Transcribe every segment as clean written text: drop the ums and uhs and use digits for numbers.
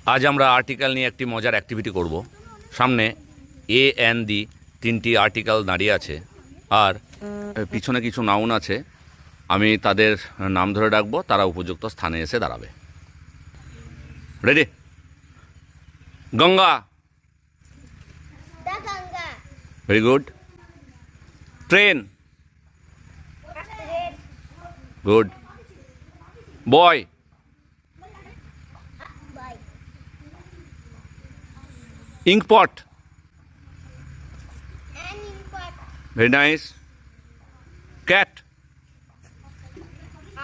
আজ আমরা আর্টিকেল নিয়ে একটি মজার অ্যাক্টিভিটি করব। সামনে এ এন দি তিনটি আর্টিকেল দাঁড়িয়ে আছে, আর পিছনে কিছু নাউন আছে। আমি তাদের নাম ধরে ডাকবো, তারা উপযুক্ত স্থানে এসে দাঁড়াবে। Ready? Ganga. The Ganga. Very good. Train. Red. Good. Boy. Boy. Inkpot. An import. Very nice. Cat.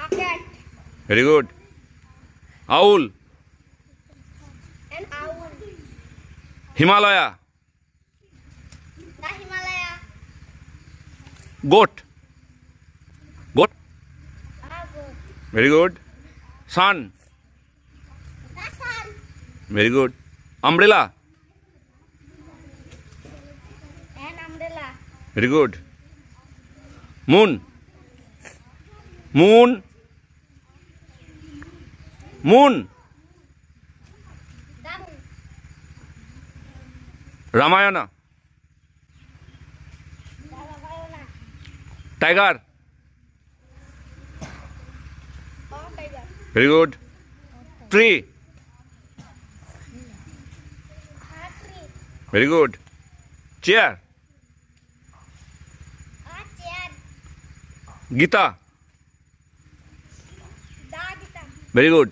A cat. Very good. Owl. An owl. Himalaya. The Himalaya. Goat. Goat. A goat. Very good. Sun. The sun. Very good. Umbrella. An umbrella. Very good. Moon. Moon. Moon. The moon. Ramayana. The Ramayana. Tiger. A tiger. Very good. Tree. A tree. Very good. Chair. A chair. Gita. The Gita. Very good.